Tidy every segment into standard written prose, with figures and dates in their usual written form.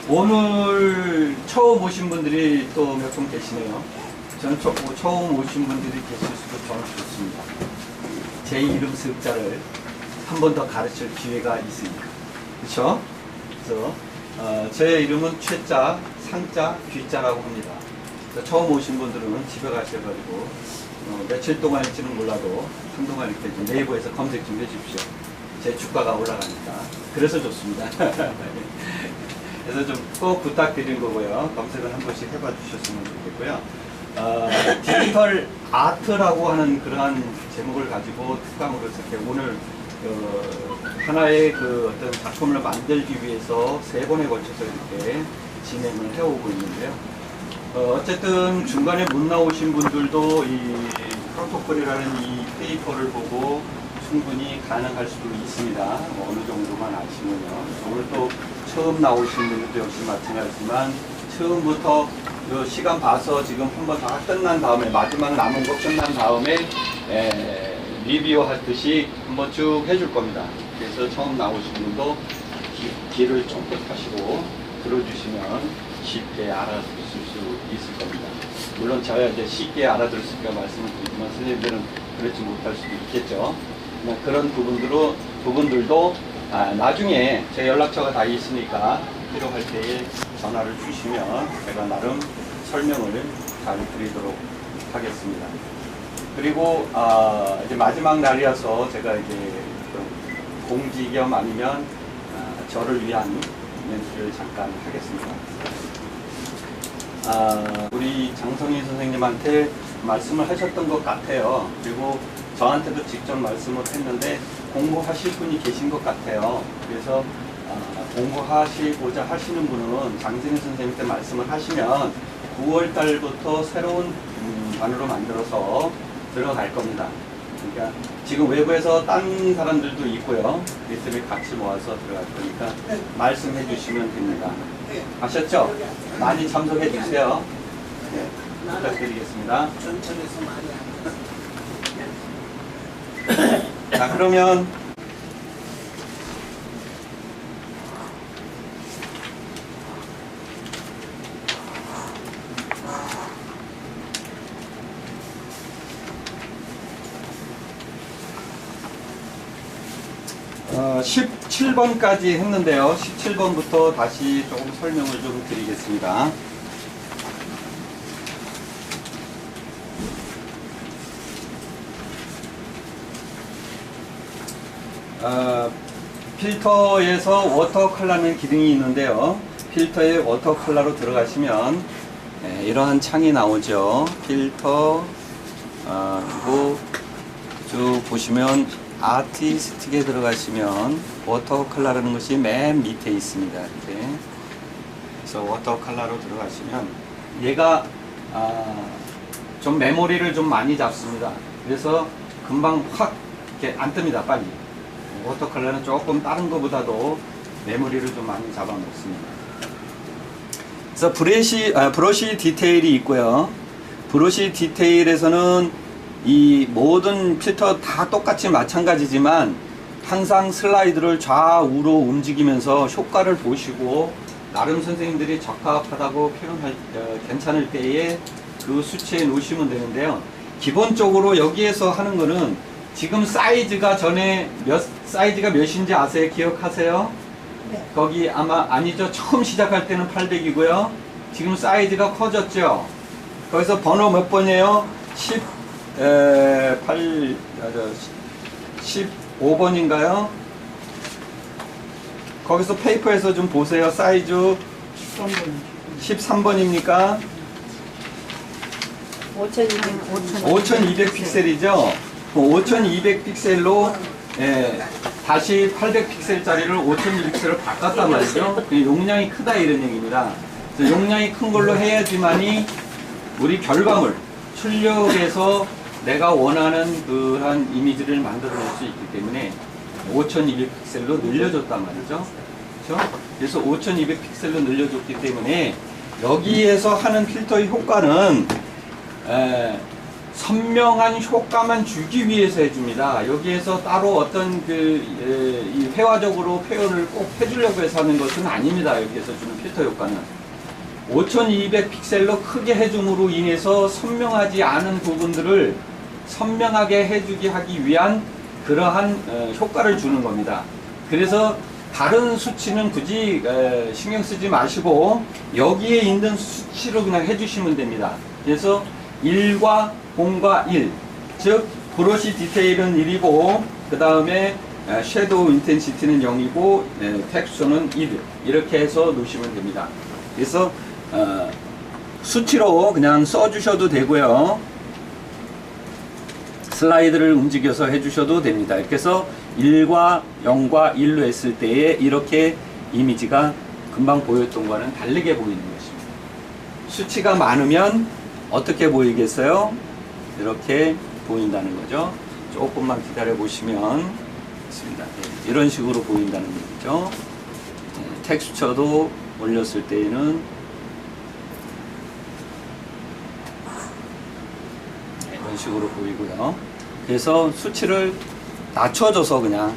오늘 처음 오신 분들이 또 몇 분 계시네요. 저는 처음 오신 분들이 계실 수도 저는 좋습니다. 제 이름 습자를 한 번 더 가르칠 기회가 있으니까. 그렇죠? 그래서 제 이름은 최자, 상자, 귀자라고 합니다. 처음 오신 분들은 집에 가셔가지고 며칠 동안일지는 몰라도 한동안 이렇게 좀 네이버에서 검색 좀 해주십시오. 제 주가가 올라가니까. 그래서 좋습니다. 그래서 좀 꼭 부탁드린 거고요. 검색을 한 번씩 해봐 주셨으면 좋겠고요. 디지털 아트라고 하는 그러한 제목을 가지고 특강으로 이렇게 오늘 하나의 그 어떤 작품을 만들기 위해서 3번에 걸쳐서 이렇게 진행을 해오고 있는데요. 어쨌든 중간에 못 나오신 분들도 이 프로토콜이라는 이 페이퍼를 보고 충분히 가능할 수도 있습니다. 어느 정도만 아시면요. 오늘 또 처음 나오신 분들도 역시 마찬가지지만 처음부터 시간 봐서 지금 한번 다 끝난 다음에 마지막 남은 거 끝난 다음에 리뷰 하듯이 한번 쭉 해줄 겁니다. 그래서 처음 나오신 분도 귀를 쫑긋 하시고 들어주시면 쉽게 알아들으실 수 있을 겁니다. 물론 제가 이제 쉽게 알아들었으니까 말씀을 드리지만 선생님들은 그렇지 못할 수도 있겠죠. 그런 부분들도 나중에 제 연락처가 다 있으니까 필요할 때에 전화를 주시면 제가 나름 설명을 잘 드리도록 하겠습니다. 그리고 이제 마지막 날이어서 제가 이제 공지 겸 아니면 저를 위한 멘트를 잠깐 하겠습니다. 우리 장성희 선생님한테 말씀을 하셨던 것 같아요. 그리고 저한테도 직접 말씀을 했는데 공부하실 분이 계신 것 같아요. 그래서 공부하시고자 하시는 분은 장성희 선생님한테 말씀을 하시면 9월 달부터 새로운 반으로 만들어서 들어갈 겁니다. 그러니까 지금 외부에서 딴 사람들도 있고요. 그렇기 때문에 같이 모아서 들어갈 거니까 말씀해 주시면 됩니다. 아셨죠? 많이 참석해 주세요. 네, 부탁드리겠습니다. 자, 그러면 어, 17번까지 했는데요. 17번부터 다시 조금 설명을 좀 드리겠습니다. 필터에서 워터 컬러는 기능이 있는데요. 필터에 워터 컬러로 들어가시면 이러한 창이 나오죠. 필터 그리고 쭉 보시면 아티스틱에 들어가시면 워터 컬러라는 것이 맨 밑에 있습니다. 이렇게. 그래서 워터 컬러로 들어가시면 얘가 좀 메모리를 좀 많이 잡습니다. 그래서 금방 확 이렇게 안 뜹니다. 빨리. 워터 컬러는 조금 다른 것보다도 메모리를 좀 많이 잡아먹습니다. 그래서 브러쉬 디테일이 있고요. 브러쉬 디테일에서는 이 모든 필터 다 똑같이 마찬가지지만 항상 슬라이드를 좌우로 움직이면서 효과를 보시고 나름 선생님들이 적합하다고 표현할 괜찮을 때에 그 수치에 놓으시면 되는데요. 기본적으로 여기에서 하는 거는 지금 사이즈가 전에 사이즈가 몇인지 아세요? 기억하세요? 네. 거기 아마 아니죠. 처음 시작할 때는 800이고요. 지금 사이즈가 커졌죠. 거기서 번호 몇 번이에요? 15번인가요? 거기서 페이퍼에서 좀 보세요. 사이즈 13번입니까? 5200 픽셀이죠? 5200 픽셀로 다시 800 픽셀짜리를 5200 픽셀로 바꿨단 말이죠. 용량이 크다 이런 얘기입니다. 그래서 용량이 큰 걸로 해야지만이 우리 결과물 출력에서 내가 원하는 그런 이미지를 만들어낼 수 있기 때문에 5200 픽셀로 늘려줬단 말이죠. 그렇죠? 그래서 5200 픽셀로 늘려줬기 때문에 여기에서 하는 필터의 효과는 선명한 효과만 주기 위해서 해줍니다. 여기에서 따로 어떤 이 회화적으로 표현을 꼭 해주려고 해서 하는 것은 아닙니다. 여기에서 주는 필터 효과는 5200 픽셀로 크게 해줌으로 인해서 선명하지 않은 부분들을 선명하게 해주기 하기 위한 그러한 효과를 주는 겁니다. 그래서 다른 수치는 굳이 신경 쓰지 마시고 여기에 있는 수치로 그냥 해주시면 됩니다. 그래서 1과 0과 1, 즉 브러쉬 디테일은 1이고 그 다음에 섀도우 인텐시티는 0이고 텍스처는 1 이렇게 해서 놓으시면 됩니다. 그래서 수치로 그냥 써주셔도 되고요. 슬라이드를 움직여서 해주셔도 됩니다. 이렇게 해서 1과 0과 1로 했을 때에 이렇게 이미지가 금방 보였던 거는 다르게 보이는 것입니다. 수치가 많으면 어떻게 보이겠어요? 이렇게 보인다는 거죠. 조금만 기다려 보시면 있습니다. 이런 식으로 보인다는 얘기죠. 텍스처도 올렸을 때에는 이런 식으로 보이고요. 그래서 수치를 낮춰줘서 그냥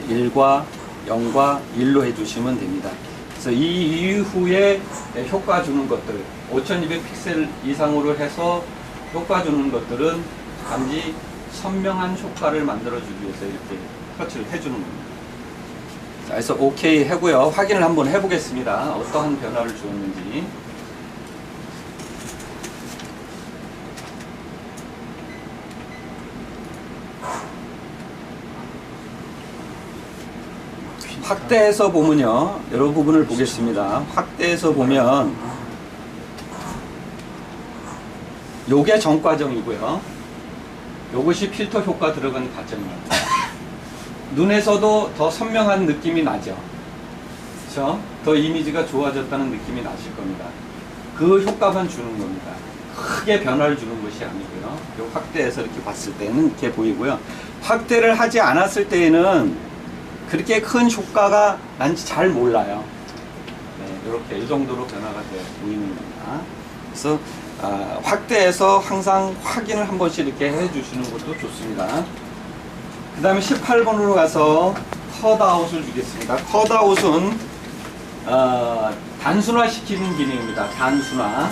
1과 0과 1로 해주시면 됩니다. 그래서 이 이후에 효과 주는 것들 5200 픽셀 이상으로 해서 효과 주는 것들은 단지 선명한 효과를 만들어주기 위해서 이렇게 터치를 해주는 겁니다. 자, 그래서 OK 하고요. 확인을 한번 해보겠습니다. 어떠한 변화를 주었는지. 확대해서 보면요. 여러 부분을 보겠습니다. 확대해서 보면 요게 전과정이고요. 요것이 필터 효과 들어간 과정입니다. 눈에서도 더 선명한 느낌이 나죠. 그렇죠? 더 이미지가 좋아졌다는 느낌이 나실 겁니다. 그 효과만 주는 겁니다. 크게 변화를 주는 것이 아니고요. 요 확대해서 이렇게 봤을 때는 이렇게 보이고요. 확대를 하지 않았을 때에는 그렇게 큰 효과가 난지 잘 몰라요. 네, 이렇게 이 정도로 변화가 되어 보이는 겁니다. 그래서 확대해서 항상 확인을 한 번씩 이렇게 해주시는 것도 좋습니다. 그 다음에 18번으로 가서 컷아웃을 주겠습니다. 컷아웃은 단순화 시키는 기능입니다. 단순화.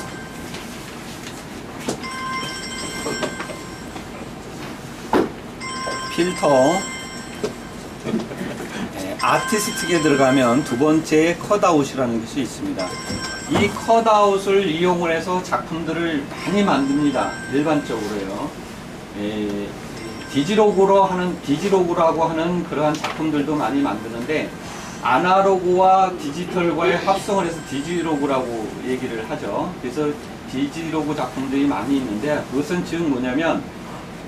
필터 아티스틱에 들어가면 두 번째 컷아웃이라는 것이 있습니다. 이 컷아웃을 이용을 해서 작품들을 많이 만듭니다. 일반적으로요. 디지로그라고 하는 그러한 작품들도 많이 만드는데 아날로그와 디지털과의 합성을 해서 디지로그라고 얘기를 하죠. 그래서 디지로그 작품들이 많이 있는데 그것은 즉 뭐냐면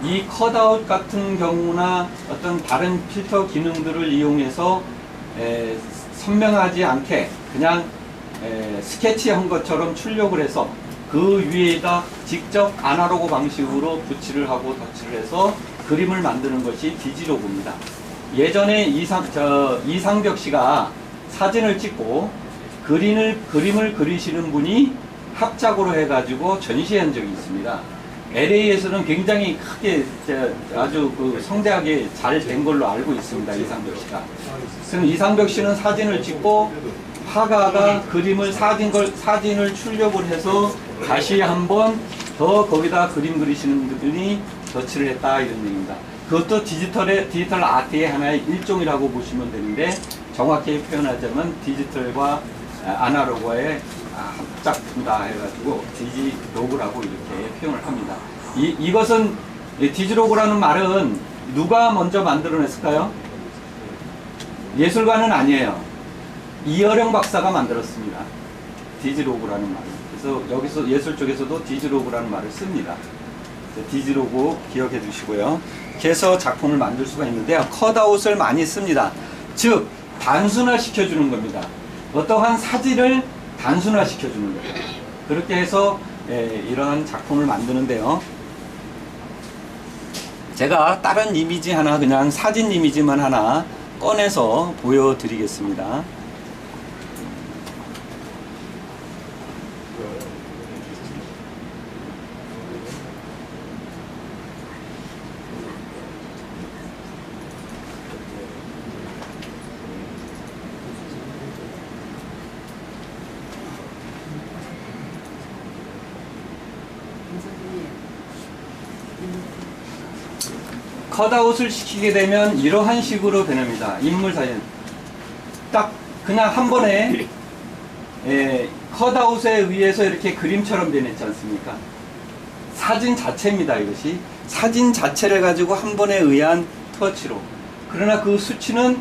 이 컷아웃 같은 경우나 어떤 다른 필터 기능들을 이용해서 선명하지 않게 그냥 스케치한 것처럼 출력을 해서 그 위에다 직접 아날로그 방식으로 붓칠을 하고 덧칠을 해서 그림을 만드는 것이 디지로그입니다. 예전에 이상벽 씨가 사진을 찍고 그림을 그리시는 분이 합작으로 해가지고 전시한 적이 있습니다. LA에서는 굉장히 크게 아주 성대하게 잘 된 걸로 알고 있습니다. 이상벽 씨가. 그럼 이상벽 씨는 사진을 찍고 화가가 그림을 사진을 출력을 해서 다시 한번 더 거기다 그림 그리시는 분이 덧칠을 했다 이런 얘기입니다. 그것도 디지털 아트의 하나의 일종이라고 보시면 되는데 정확히 표현하자면 디지털과 아날로그의 합작품이다 해가지고 디지로그라고 이렇게 표현을 합니다. 이것은 디지로그라는 말은 누가 먼저 만들어냈을까요? 예술가는 아니에요. 이어령 박사가 만들었습니다. 디지로그라는 말을. 그래서 여기서 예술 쪽에서도 디지로그라는 말을 씁니다. 디지로그 기억해 주시고요. 그래서 작품을 만들 수가 있는데요. 컷아웃을 많이 씁니다. 즉 단순화 시켜주는 겁니다. 어떠한 사진을 단순화 시켜주는 거예요. 그렇게 해서 이러한 작품을 만드는데요. 제가 다른 이미지 하나 그냥 사진 이미지만 하나 꺼내서 보여드리겠습니다. 컷아웃을 시키게 되면 이러한 식으로 변합니다. 인물 사진. 딱 그냥 한 번에 컷아웃에 의해서 이렇게 그림처럼 변했지 않습니까? 사진 자체입니다. 이것이 사진 자체를 가지고 한 번에 의한 터치로. 그러나 그 수치는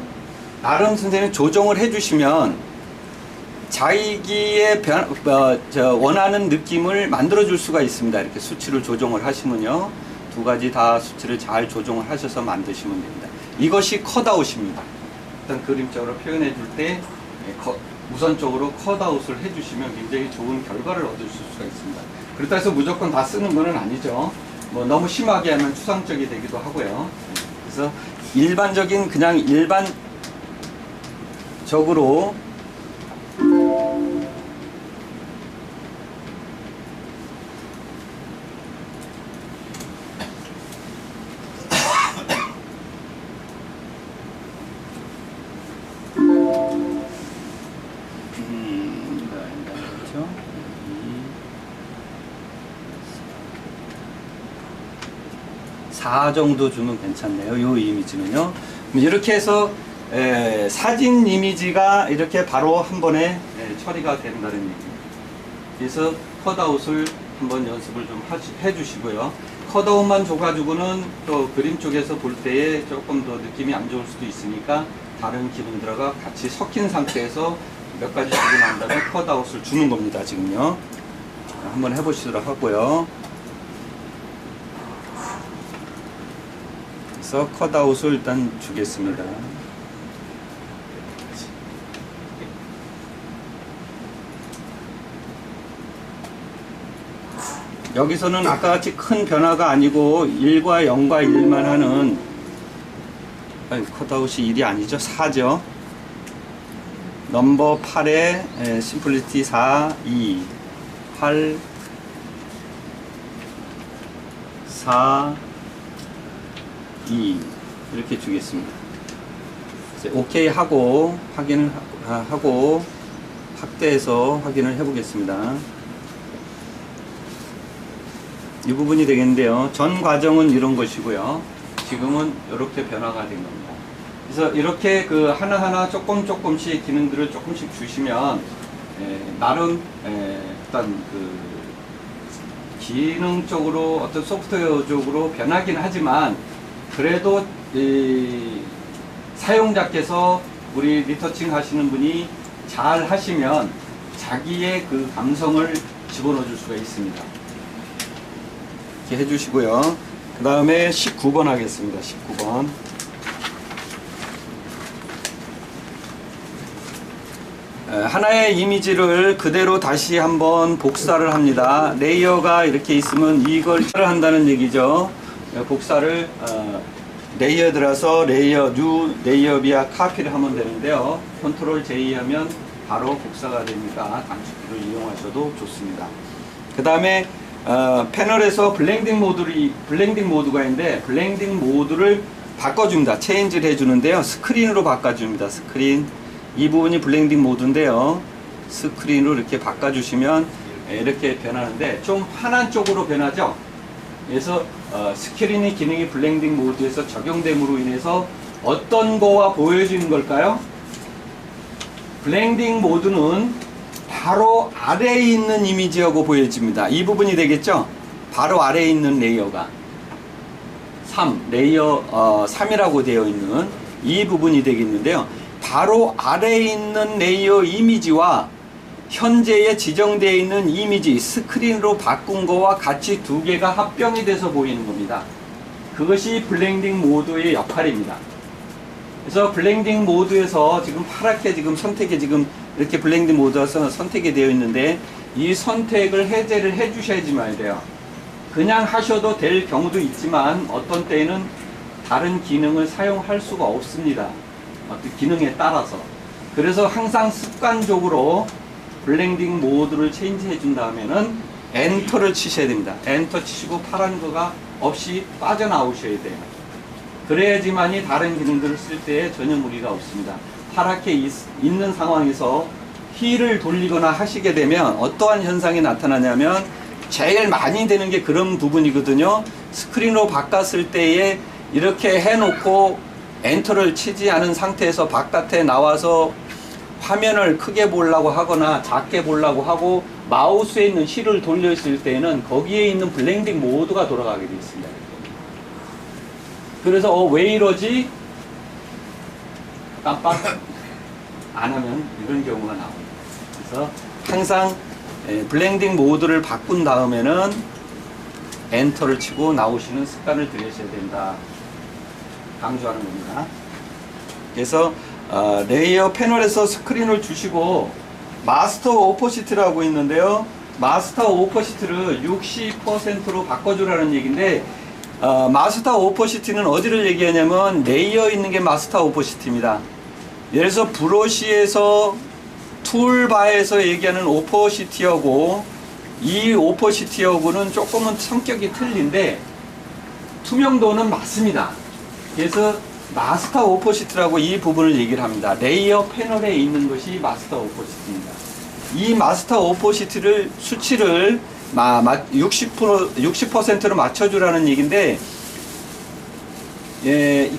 나름 선생님이 조정을 해주시면 자기의 원하는 느낌을 만들어 줄 수가 있습니다. 이렇게 수치를 조정을 하시면요, 두 가지 다 수치를 잘 조정을 하셔서 만드시면 됩니다. 이것이 컷아웃입니다. 일단 그림적으로 표현해 줄 때 우선적으로 컷아웃을 해주시면 굉장히 좋은 결과를 얻으실 수가 있습니다. 그렇다 해서 무조건 다 쓰는 것은 아니죠. 뭐 너무 심하게 하면 추상적이 되기도 하고요. 그래서 일반적인 그냥 일반적으로 그렇죠? 4 정도 주면 괜찮네요. 이 이미지는요. 이렇게 해서 사진 이미지가 이렇게 바로 한 번에 처리가 된다는 얘기입니다. 그래서 컷아웃을 한번 연습을 좀 해주시고요. 컷아웃만 줘가지고는 또 그림 쪽에서 볼 때에 조금 더 느낌이 안 좋을 수도 있으니까 다른 기능들과 같이 섞인 상태에서 몇 가지 주고 난 다음에 컷아웃을 주는 겁니다. 지금요. 한번 해보시도록 하고요. 그래서 컷아웃을 일단 주겠습니다. 여기서는 아까 같이 큰 변화가 아니고 1과 0과 1만 하는, 컷아웃이 1이 아니죠. 4죠. 넘버 8에 심플리티 4, 2, 8, 4, 2 이렇게 주겠습니다. 이제 오케이 하고 확인을 하고 확대해서 확인을 해 보겠습니다. 이 부분이 되겠는데요. 전 과정은 이런 것이고요. 지금은 이렇게 변화가 된 겁니다. 그래서 이렇게 그 하나하나 조금씩 기능들을 조금씩 주시면 나름 일단 그 기능적으로 어떤 소프트웨어적으로 변하긴 하지만 그래도 사용자께서 우리 리터칭 하시는 분이 잘 하시면 자기의 그 감성을 집어넣어 줄 수가 있습니다. 이렇게 해주시고요. 그 다음에 19번 하겠습니다. 19번. 하나의 이미지를 그대로 다시 한번 복사를 합니다. 레이어가 이렇게 있으면 이걸 한다는 얘기죠. 복사를 레이어 들어서 레이어 뉴 레이어 비아 카피를 하면 되는데요. 컨트롤 J 하면 바로 복사가 되니까 단축키를 이용하셔도 좋습니다. 그 다음에 패널에서 블렌딩 모드가 있는데 블렌딩 모드를 바꿔줍니다. 체인지를 해주는데요. 스크린으로 바꿔줍니다. 스크린. 이 부분이 블렌딩 모드인데요. 스크린으로 이렇게 바꿔주시면 이렇게 변하는데 좀 환한 쪽으로 변하죠. 그래서 스크린의 기능이 블렌딩 모드에서 적용됨으로 인해서 어떤 거와 보여지는 걸까요? 블렌딩 모드는 바로 아래에 있는 이미지하고 보여집니다. 이 부분이 되겠죠? 바로 아래에 있는 레이어가 레이어 3이라고 되어 있는 이 부분이 되겠는데요. 바로 아래에 있는 레이어 이미지와 현재에 지정되어 있는 이미지 스크린으로 바꾼 거와 같이 두 개가 합병이 돼서 보이는 겁니다. 그것이 블렌딩 모드의 역할입니다. 그래서 블렌딩 모드에서 지금 파랗게 지금 선택이 지금 이렇게 블렌딩 모드에서 선택이 되어 있는데 이 선택을 해제를 해 주셔야지만 돼요. 그냥 하셔도 될 경우도 있지만 어떤 때에는 다른 기능을 사용할 수가 없습니다. 어떤 기능에 따라서. 그래서 항상 습관적으로 블렌딩 모드를 체인지해 준 다음에는 엔터를 치셔야 됩니다. 엔터 치시고 파란 거가 없이 빠져나오셔야 돼요. 그래야지만이 다른 기능들을 쓸 때에 전혀 무리가 없습니다. 파랗게 있는 상황에서 휠을 돌리거나 하시게 되면 어떠한 현상이 나타나냐면 제일 많이 되는 게 그런 부분이거든요. 스크린으로 바꿨을 때에 이렇게 해놓고 엔터를 치지 않은 상태에서 바깥에 나와서 화면을 크게 보려고 하거나 작게 보려고 하고 마우스에 있는 휠을 돌렸을 때는 거기에 있는 블렌딩 모드가 돌아가게 되어 있습니다. 그래서 왜 이러지? 깜빡 안 하면 이런 경우가 나옵니다. 그래서 항상 블렌딩 모드를 바꾼 다음에는 엔터를 치고 나오시는 습관을 들이셔야 된다. 강조하는 겁니다. 그래서 레이어 패널에서 스크린을 주시고 마스터 오퍼시트라고 있는데요. 마스터 오퍼시트를 60%로 바꿔주라는 얘기인데 마스터 오퍼시티는 어디를 얘기하냐면 레이어 있는 게 마스터 오퍼시티입니다. 예를 들어서 브러쉬에서 툴바에서 얘기하는 오퍼시티하고 이 오퍼시티하고는 조금은 성격이 틀린데 투명도는 맞습니다. 그래서 마스터 오퍼시티라고 이 부분을 얘기를 합니다. 레이어 패널에 있는 것이 마스터 오퍼시티입니다. 이 마스터 오퍼시티를 수치를 60%로 맞춰주라는 얘기인데,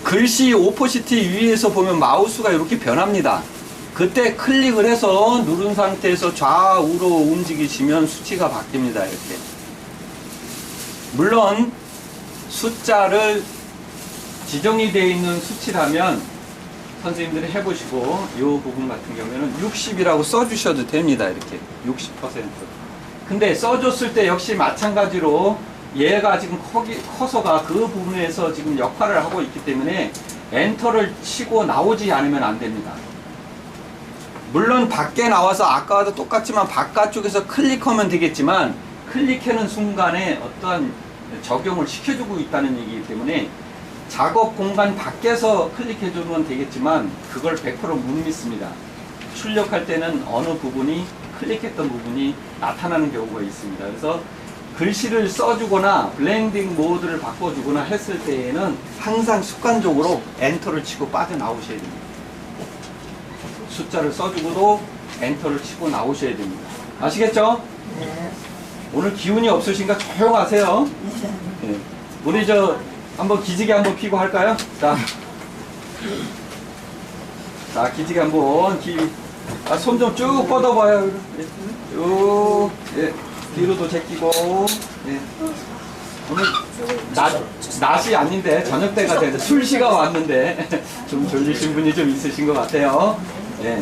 글씨 오퍼시티 위에서 보면 마우스가 이렇게 변합니다. 그때 클릭을 해서 누른 상태에서 좌우로 움직이시면 수치가 바뀝니다. 이렇게. 물론 숫자를 지정이 되어 있는 수치라면 선생님들이 해보시고 이 부분 같은 경우에는 60이라고 써주셔도 됩니다. 이렇게 60%. 근데 써줬을 때 역시 마찬가지로 얘가 지금 커서가 그 부분에서 지금 역할을 하고 있기 때문에 엔터를 치고 나오지 않으면 안 됩니다. 물론 밖에 나와서 아까와도 똑같지만 바깥쪽에서 클릭하면 되겠지만 클릭하는 순간에 어떠한 적용을 시켜주고 있다는 얘기이기 때문에 작업 공간 밖에서 클릭해 주면 되겠지만 그걸 100% 못 믿습니다. 출력할 때는 어느 부분이 클릭했던 부분이 나타나는 경우가 있습니다. 그래서 글씨를 써주거나 블렌딩 모드를 바꿔주거나 했을 때에는 항상 습관적으로 엔터를 치고 빠져나오셔야 됩니다. 숫자를 써주고도 엔터를 치고 나오셔야 됩니다. 아시겠죠? 네. 오늘 기운이 없으신가 조용하세요. 네. 우리 한번 기지개 한번 피고 할까요? 자, 기지개 한번 손 좀 쭉 뻗어봐요. 쭉, 뒤로도 제끼고. 오늘 낮이 아닌데 저녁 때가 되는데 술시가 왔는데 좀 졸리신 분이 좀 있으신 것 같아요. 예.